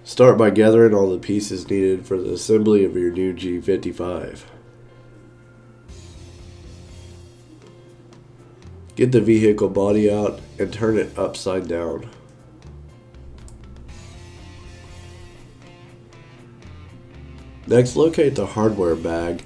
Start by gathering all the pieces needed for the assembly of your new G55. Get the vehicle body out and turn it upside down. Next, locate the hardware bag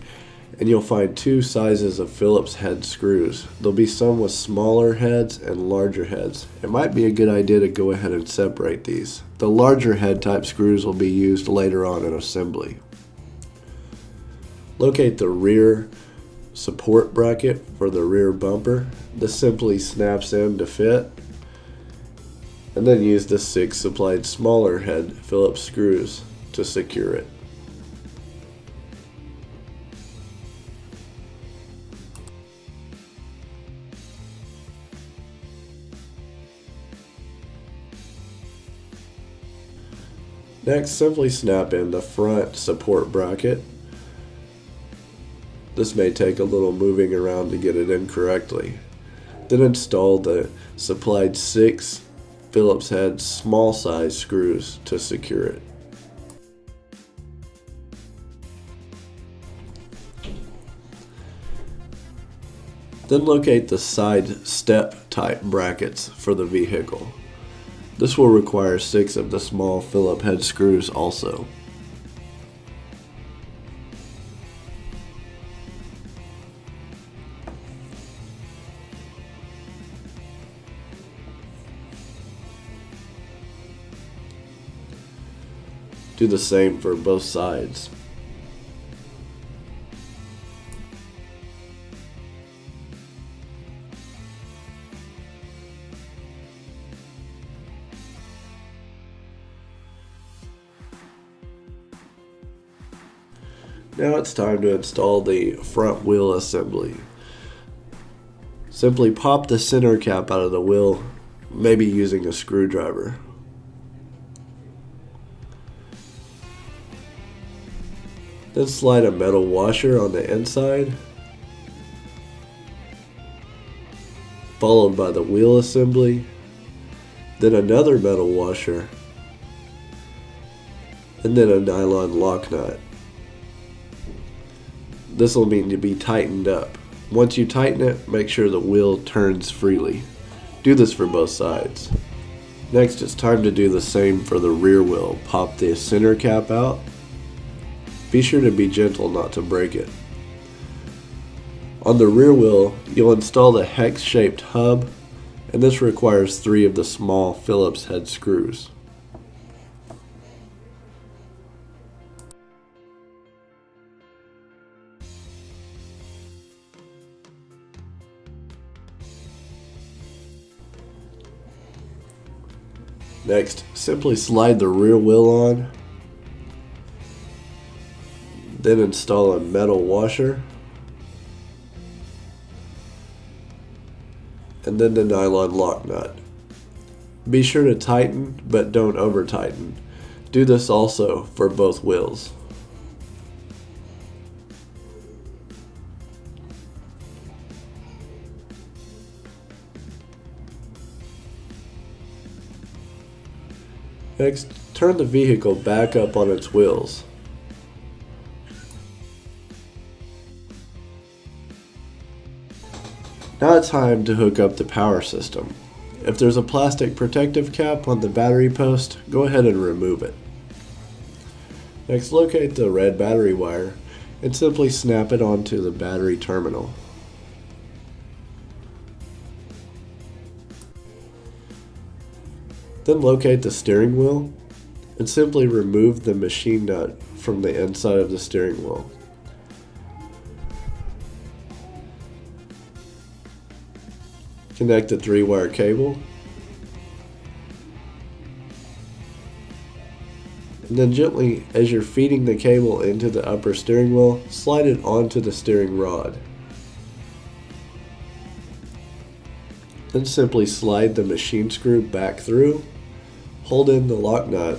and you'll find two sizes of Phillips head screws. There'll be some with smaller heads and larger heads. It might be a good idea to go ahead and separate these. The larger head type screws will be used later on in assembly. Locate the rear support bracket for the rear bumper. This simply snaps in to fit. And then use the 6 supplied smaller head Phillips screws to secure it. Next, simply snap in the front support bracket. This may take a little moving around to get it in correctly. Then install the supplied 6 Phillips head small size screws to secure it. Then locate the side step type brackets for the vehicle. This will require 6 of the small Phillips head screws also. Do the same for both sides. Now it's time to install the front wheel assembly. Simply pop the center cap out of the wheel, maybe using a screwdriver. Then slide a metal washer on the inside, followed by the wheel assembly, then another metal washer, and then a nylon lock nut. This will need to be tightened up. Once you tighten it, make sure the wheel turns freely. Do this for both sides. Next, it's time to do the same for the rear wheel. Pop the center cap out. Be sure to be gentle not to break it. On the rear wheel, you'll install the hex-shaped hub, and this requires 3 of the small Phillips head screws. Next, simply slide the rear wheel on, then install a metal washer, and then the nylon lock nut. Be sure to tighten, but don't over tighten. Do this also for both wheels. Next, turn the vehicle back up on its wheels. Now it's time to hook up the power system. If there's a plastic protective cap on the battery post, go ahead and remove it. Next, locate the red battery wire and simply snap it onto the battery terminal. Then locate the steering wheel and simply remove the machine nut from the inside of the steering wheel. Connect the 3-wire cable, and then gently, as you're feeding the cable into the upper steering wheel, slide it onto the steering rod. Then simply slide the machine screw back through, hold in the lock nut,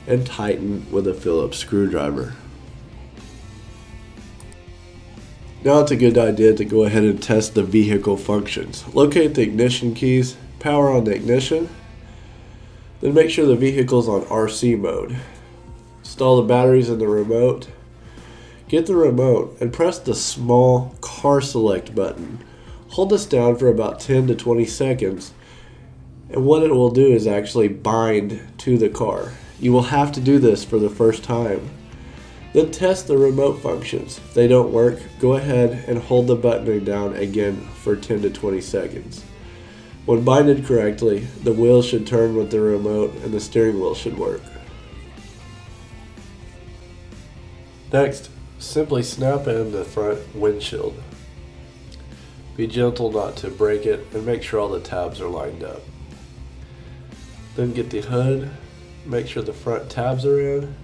and tighten with a Phillips screwdriver. Now it's a good idea to go ahead and test the vehicle functions. Locate the ignition keys, power on the ignition, Then make sure the vehicle's on RC mode. Install the batteries in the remote. Get the remote and press the small car select button. Hold this down for about 10 to 20 seconds, and what it will do is actually bind to the car. You will have to do this for the first time. Then test the remote functions. If they don't work, go ahead and hold the button down again for 10 to 20 seconds. When binded correctly, the wheels should turn with the remote and the steering wheel should work. Next, simply snap in the front windshield. Be gentle not to break it and make sure all the tabs are lined up. Then get the hood, make sure the front tabs are in,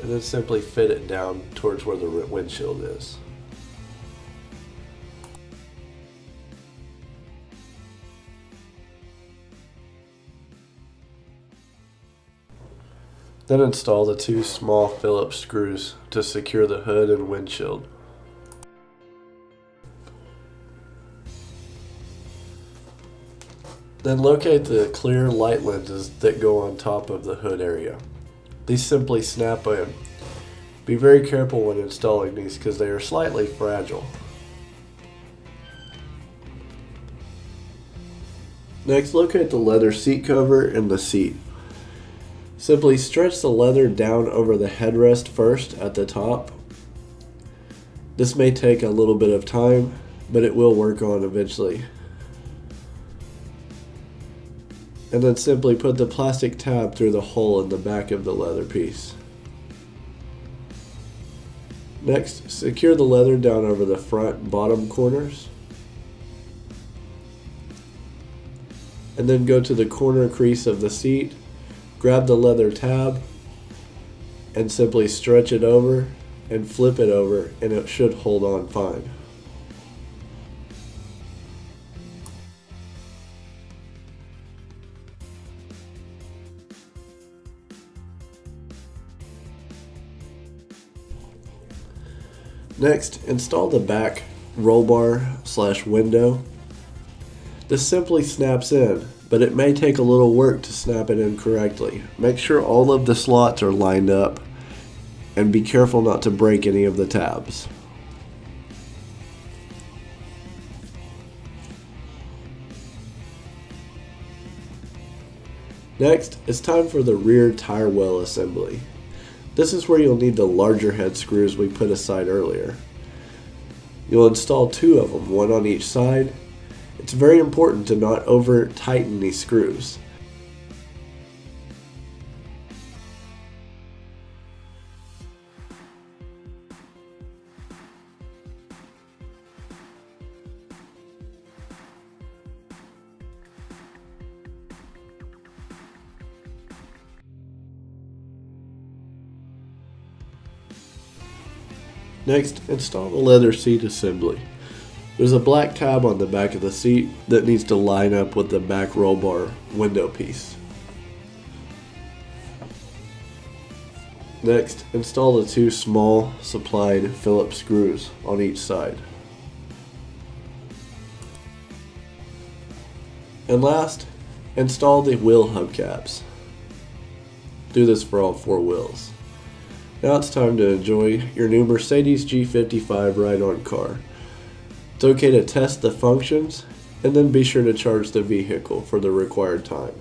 and then simply fit it down towards where the windshield is. Then install the two small phillips screws to secure the hood and windshield. Then locate the clear light lenses that go on top of the hood area. These simply snap in. Be very careful when installing these because they are slightly fragile. Next, locate the leather seat cover and the seat. Simply stretch the leather down over the headrest first at the top. This may take a little bit of time, but it will work on eventually. And then simply put the plastic tab through the hole in the back of the leather piece. Next, secure the leather down over the front and bottom corners. And then go to the corner crease of the seat, grab the leather tab, and simply stretch it over and flip it over, and it should hold on fine. Next, install the back roll bar / window. This simply snaps in, but it may take a little work to snap it in correctly. Make sure all of the slots are lined up and be careful not to break any of the tabs. Next, it's time for the rear tire well assembly. This is where you'll need the larger head screws we put aside earlier. You'll install two of them, one on each side. It's very important to not over tighten these screws. Next, install the leather seat assembly. There's a black tab on the back of the seat that needs to line up with the back roll bar window piece. Next, install the two small supplied phillips screws on each side. And last, install the wheel hubcaps. Do this for all four wheels. Now it's time to enjoy your new Mercedes G55 ride-on car. It's okay to test the functions and then be sure to charge the vehicle for the required time.